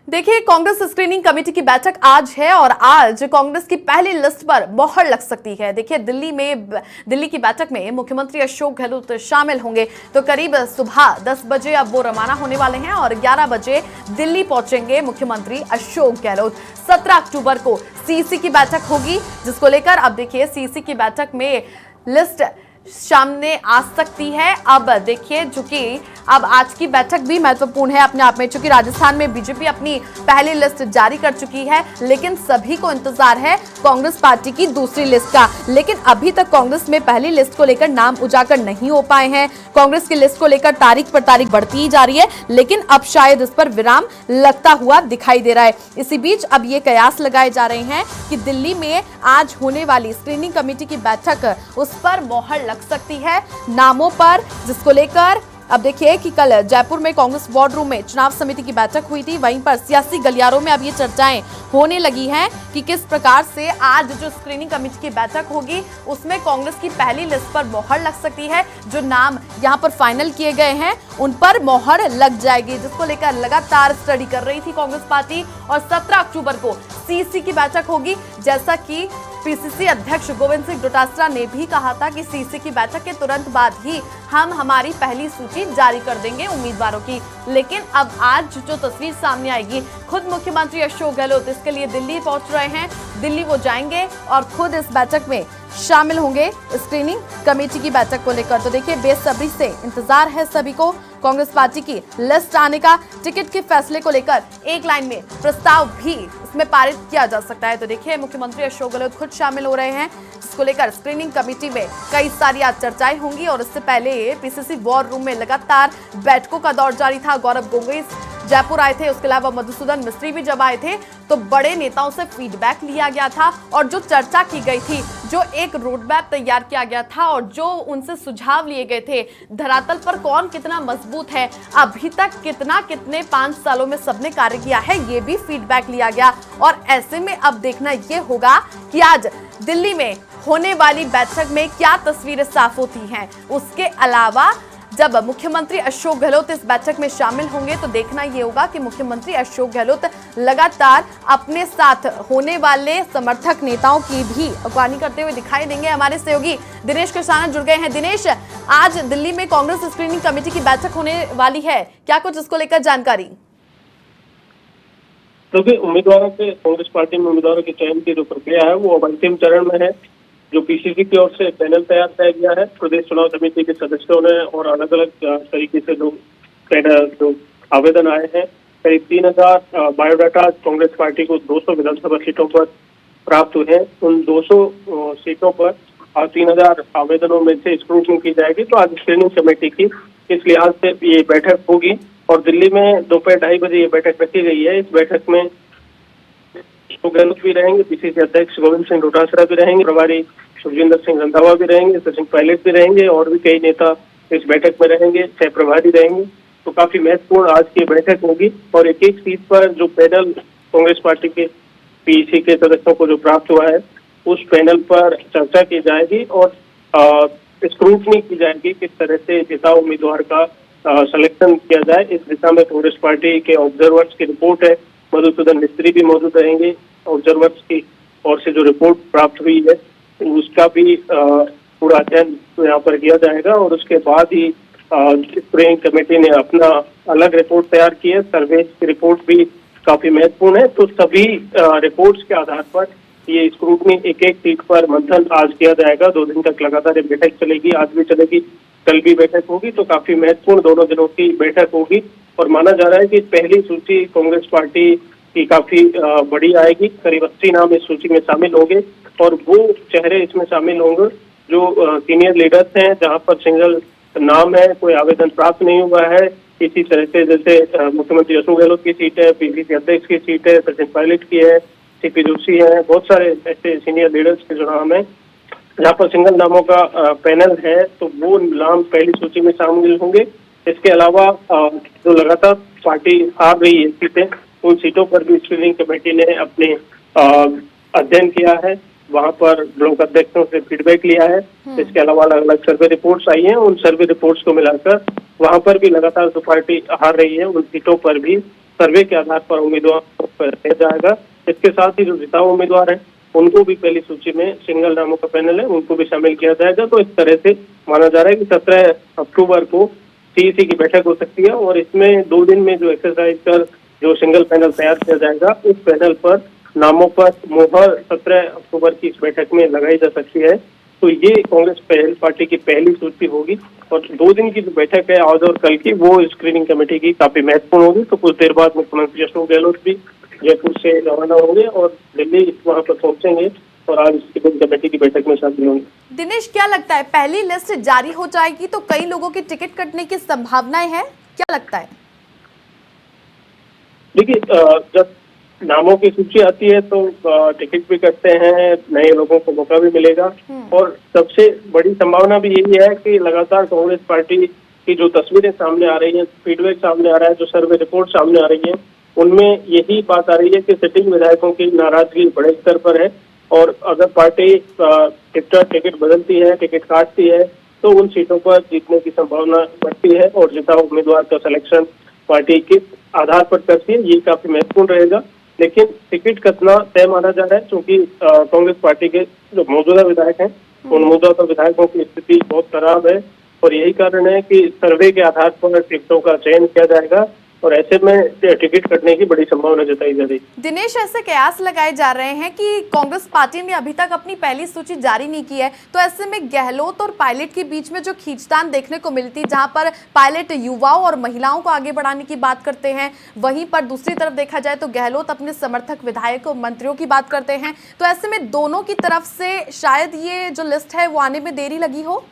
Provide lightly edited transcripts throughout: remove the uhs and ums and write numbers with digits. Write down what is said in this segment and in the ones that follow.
देखिए, Congress screening committee की बैठक आज है और आज कांग्रेस की पहली लिस्ट पर मोहर लग सकती है। देखिए, दिल्ली की बैठक में मुख्यमंत्री अशोक गहलोत शामिल होंगे। तो करीब सुबह 10 बजे अब वो रवाना होने वाले हैं और 11 बजे दिल्ली पहुंचेंगे मुख्यमंत्री अशोक गहलोत। 17 अक्टूबर को सीईसी की बैठक होगी, जिसको लेकर अब देखिए सीईसी की बैठक में लिस्ट सामने आ सकती है। अब देखिए, चूंकि अब आज की बैठक भी महत्वपूर्ण है अपने आप में, चूंकि राजस्थान में बीजेपी अपनी पहली लिस्ट जारी कर चुकी है, लेकिन सभी को इंतजार है कांग्रेस पार्टी की दूसरी लिस्ट का। लेकिन अभी तक कांग्रेस में पहली लिस्ट को लेकर नाम उजागर नहीं हो पाए हैं। कांग्रेस की लिस्ट को लेकर तारीख पर तारीख बढ़ती ही जा रही है, लेकिन अब शायद इस पर विराम लगता हुआ दिखाई दे रहा है। इसी बीच अब ये कयास लगाए जा रहे हैं कि दिल्ली में आज होने वाली स्क्रीनिंग कमेटी की बैठक, उस पर मोहर लग सकती है नामों पर, जिसको लेकर अब देखिए कि कल जयपुर में कांग्रेस वार्ड रूम में चुनाव समिति की बैठक हुई थी। वहीं पर सियासी गलियारों में अब ये चर्चाएं होने लगी हैं कि किस प्रकार से आज जो स्क्रीनिंग कमेटी की बैठक होगी उसमें कांग्रेस की पहली लिस्ट पर मोहर लग सकती है। जो नाम यहां पर फाइनल किए गए हैं उन पर मोहर लग जाएगी, जिसको लेकर लगातार स्टडी कर रही थी कांग्रेस पार्टी। और 17 अक्टूबर को सीईसी की बैठक होगी, जैसा कि पीसीसी अध्यक्ष गोविंद सिंह डोटासरा ने भी कहा था कि सीईसी की बैठक के तुरंत बाद ही हम हमारी पहली सूची जारी कर देंगे उम्मीदवारों की। लेकिन अब आज जो तस्वीर सामने आएगी, खुद मुख्यमंत्री अशोक गहलोत इसके लिए दिल्ली पहुंच रहे हैं। दिल्ली वो जाएंगे और खुद इस बैठक में शामिल होंगे स्क्रीनिंग कमेटी की बैठक को लेकर। तो देखिए, बेसब्री से इंतजार है सभी को कांग्रेस पार्टी की लिस्ट आने का। टिकट के फैसले को लेकर एक लाइन में प्रस्ताव भी इसमें पारित किया जा सकता है। तो देखिए, मुख्यमंत्री अशोक गहलोत खुद शामिल हो रहे हैं, जिसको लेकर स्क्रीनिंग कमेटी में कई सारी आज चर्चाएं होंगी। और इससे पहले पीसीसी वॉर रूम में लगातार बैठकों का दौर जारी था। गौरव गोगोई जयपुर आए थे, उसके अलावा मधुसूदन मिस्त्री भी जब आए थे तो बड़े नेताओं से फीडबैक लिया गया था और जो चर्चा की गई थी, जो एक रोड मैप तैयार किया गया था और जो उनसे सुझाव लिए गए थे, धरातल पर कौन कितना मजबूत है, अभी तक कितने 5 सालों में सबने कार्य किया है, ये भी फीडबैक लिया गया। और ऐसे में अब देखना ये होगा कि आज दिल्ली में होने वाली बैठक में क्या तस्वीरें साफ होती हैं। उसके अलावा जब मुख्यमंत्री अशोक गहलोत इस बैठक में शामिल होंगे तो देखना यह होगा कि मुख्यमंत्री अशोक गहलोत लगातार अपने साथ होने वाले समर्थक नेताओं की भी अगवानी करते हुए दिखाई देंगे। हमारे सहयोगी दिनेश किसाना जुड़ गए हैं। दिनेश, आज दिल्ली में कांग्रेस स्क्रीनिंग कमेटी की बैठक होने वाली है, क्या कुछ इसको लेकर जानकारी? क्योंकि उम्मीदवारों के कांग्रेस पार्टी में उम्मीदवारों के चयन की जो प्रक्रिया है वो अब अंतिम चरण में है। जो पीसीसी की ओर से पैनल तैयार किया गया है, प्रदेश चुनाव समिति के सदस्यों ने और अलग अलग तरीके से जो आवेदन आए हैं, करीब 3000 बायोडाटा कांग्रेस पार्टी को 200 विधानसभा सीटों पर प्राप्त हुए हैं। उन 200 सीटों पर 3000 आवेदनों में से स्क्रूटनी की जाएगी। तो आज स्क्रीनिंग कमेटी की इस लिहाज से ये बैठक होगी और दिल्ली में दोपहर 2:30 बजे ये बैठक रखी गई है। इस बैठक में गहलोत भी रहेंगे, पीसीसी अध्यक्ष गोविंद सिंह डोटासरा भी रहेंगे, प्रभारी सुखजिंदर सिंह रंधावा भी रहेंगे, सचिन पायलट भी रहेंगे और भी कई नेता इस बैठक में रहेंगे, सह प्रभारी रहेंगे। तो काफी महत्वपूर्ण आज की बैठक होगी और एक एक सीट पर जो पैनल कांग्रेस पार्टी के पीसी के सदस्यों को जो प्राप्त हुआ है उस पैनल पर चर्चा की जाएगी और स्क्रूटनी की जाएगी किस तरह से जिताऊ उम्मीदवार का सिलेक्शन किया जाए। इस दिशा में कांग्रेस पार्टी के ऑब्जर्वर्स की रिपोर्ट है, मधुसूदन मिस्त्री भी मौजूद रहेंगे। ऑब्जर्वर्स की ओर से जो रिपोर्ट प्राप्त हुई है उसका भी पूरा अध्ययन यहाँ पर किया जाएगा और उसके बाद ही स्क्रीनिंग कमेटी ने अपना अलग रिपोर्ट तैयार की है। सर्वे की रिपोर्ट भी काफी महत्वपूर्ण है। तो सभी रिपोर्ट्स के आधार पर ये स्क्रूटनी एक एक सीट पर मंथन आज किया जाएगा। 2 दिन तक लगातार ये बैठक चलेगी, आज भी चलेगी, कल भी बैठक होगी। तो काफी महत्वपूर्ण दोनों दिनों की बैठक होगी और माना जा रहा है कि पहली सूची कांग्रेस पार्टी की काफी बड़ी आएगी। करीब 80 नाम इस सूची में शामिल होंगे और वो चेहरे इसमें शामिल होंगे जो सीनियर लीडर्स हैं, जहां पर सिंगल नाम है, कोई आवेदन प्राप्त नहीं हुआ है। इसी तरह से जैसे मुख्यमंत्री अशोक गहलोत की सीट है, पीसीसी अध्यक्ष की सीट है, सचिन पायलट की है, सीपी जोशी है, बहुत सारे ऐसे सीनियर लीडर्स के जो नाम है जहाँ पर सिंगल नामों का पैनल है, तो वो नाम पहली सूची में शामिल होंगे। इसके अलावा जो लगातार पार्टी हार रही है सीटें, उन सीटों पर भी स्क्रीनिंग कमेटी ने अपने अध्ययन किया है, वहां पर ब्लॉक अध्यक्षों से फीडबैक लिया है। इसके अलावा अलग अलग सर्वे रिपोर्ट्स आई हैं, उन सर्वे रिपोर्ट्स को मिलाकर वहां पर भी लगातार जो पार्टी हार रही है उन सीटों पर भी सर्वे के आधार पर उम्मीदवार पर दिया जाएगा। इसके साथ ही जो जिताऊ उम्मीदवार है उनको भी पहली सूची में सिंगल नामों का पैनल है उनको भी शामिल किया जाएगा। तो इस तरह से माना जा रहा है कि 17 अक्टूबर को सीईसी की बैठक हो सकती है और इसमें 2 दिन में जो एक्सरसाइज कर जो सिंगल पैनल तैयार किया जाएगा उस पैनल पर नामों पर मुहर 17 अक्टूबर की इस बैठक में लगाई जा सकती है। तो ये कांग्रेस पार्टी की पहली सूची होगी और 2 दिन की जो बैठक है आज और कल की वो स्क्रीनिंग कमेटी की काफी महत्वपूर्ण होगी। तो कुछ देर बाद मुख्यमंत्री अशोक गहलोत भी जयपुर से रवाना होंगे और दिल्ली वहां पर पहुंचेंगे और आज स्क्रीनिंग कमेटी की बैठक में शामिल होंगे। दिनेश, क्या लगता है पहली लिस्ट जारी हो जाएगी तो कई लोगों की टिकट कटने की संभावनाएं हैं, क्या लगता है? देखिए, जब नामों की सूची आती है तो टिकट भी कटते हैं, नए लोगों को मौका भी मिलेगा और सबसे बड़ी संभावना भी यही है कि लगातार कांग्रेस पार्टी की जो तस्वीरें सामने आ रही हैं, फीडबैक सामने आ रहा है, जो सर्वे रिपोर्ट सामने आ रही है, उनमें यही बात आ रही है कि सिटिंग विधायकों की नाराजगी बड़े स्तर पर है और अगर पार्टी टिकट बदलती है, टिकट काटती है तो उन सीटों पर जीतने की संभावना बढ़ती है और जिताऊ उम्मीदवार का सिलेक्शन पार्टी किस आधार पर करती है ये काफी महत्वपूर्ण रहेगा। लेकिन टिकट कटना तय माना जा रहा है क्योंकि कांग्रेस पार्टी के जो मौजूदा विधायक हैं उन मौजूदा विधायकों की स्थिति बहुत खराब है और यही कारण है कि सर्वे के आधार पर टिकटों का चयन किया जाएगा और ऐसे में टिकट कटने की बड़ी संभावना जताई जा रही है। दिनेश, ऐसे कयास लगाए जा रहे हैं कि कांग्रेस पार्टी ने अभी तक अपनी पहली सूची जारी नहीं की है, तो ऐसे में गहलोत और पायलट के बीच में जो खींचतान देखने को मिलती है, जहां पर पायलट युवाओं और महिलाओं को आगे बढ़ाने की बात करते हैं, वहीं पर दूसरी तरफ देखा जाए तो गहलोत अपने समर्थक विधायक और मंत्रियों की बात करते हैं, तो ऐसे में दोनों की तरफ से शायद ये जो लिस्ट है वो आने में देरी लगी हो।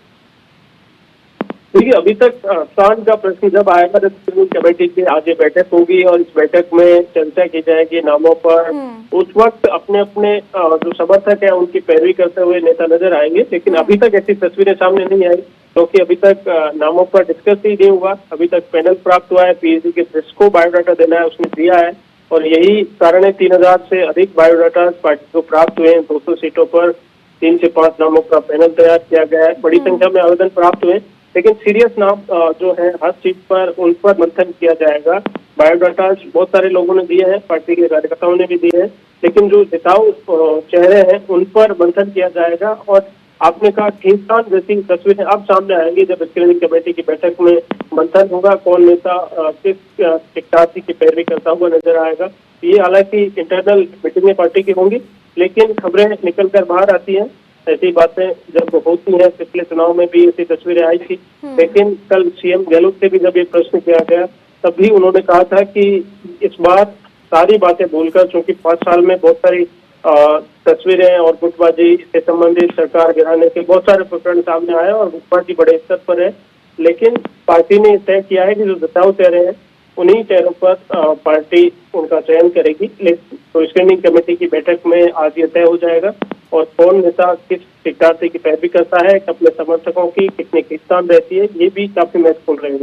देखिए, अभी तक स्थान का प्रश्न जब आएगा जब स्क्रीनिंग कमेटी की आज ये बैठक होगी और इस बैठक में चर्चा की जाएगी नामों पर, उस वक्त अपने अपने जो समर्थक है उनकी पैरवी करते हुए नेता नजर आएंगे। लेकिन अभी तक ऐसी तस्वीरें सामने नहीं आई क्योंकि अभी तक नामों पर डिस्कस ही नहीं हुआ। अभी तक पैनल प्राप्त हुआ है, पीएचडी के जिसको बायोडाटा देना है उसने दिया है और यही कारण है 3000 से अधिक बायोडाटा पार्टी को प्राप्त हुए हैं। 200 सीटों पर 3 से 5 नामों का पैनल तैयार किया गया है, बड़ी संख्या में आवेदन प्राप्त हुए, लेकिन सीरियस नाम जो है हर सीट पर उन पर मंथन किया जाएगा। बायोडाटा बहुत सारे लोगों ने दिए हैं, पार्टी के कार्यकर्ताओं ने भी दिए हैं, लेकिन जो जिताऊ चेहरे हैं उन पर मंथन किया जाएगा और आपने कहा खींचतान जैसी तस्वीरें अब सामने आएंगी जब स्क्रीनिंग कमेटी की बैठक में मंथन होगा, कौन नेता किस टिकटार्थी की पैरवी करता हुआ नजर आएगा। ये हालांकि इंटरनल मीटिंगें पार्टी की होंगी, लेकिन खबरें निकल कर बाहर आती हैं। ऐसी बातें जब होती हैं, पिछले चुनाव में भी ऐसी तस्वीरें आई थी, लेकिन कल सीएम गहलोत से भी जब ये प्रश्न किया गया तब भी उन्होंने कहा था कि इस बार सारी बातें भूलकर, चूंकि 5 साल में बहुत सारी तस्वीरें और गुटबाजी से संबंधित सरकार गिराने के बहुत सारे प्रकरण सामने आए और गुटबाजी बड़े स्तर पर है, लेकिन पार्टी ने तय किया है कि जो जिताऊ चेहरे हैं उन्हीं चेहरों पर पार्टी उनका चयन करेगी। तो स्क्रीनिंग कमेटी की बैठक में आज ये तय हो जाएगा और कौन नेता किस टिकटार्थी की पैरवी करता है, अपने समर्थकों की कितनी खींचतान रहती है, ये भी काफी महत्वपूर्ण रहेगा।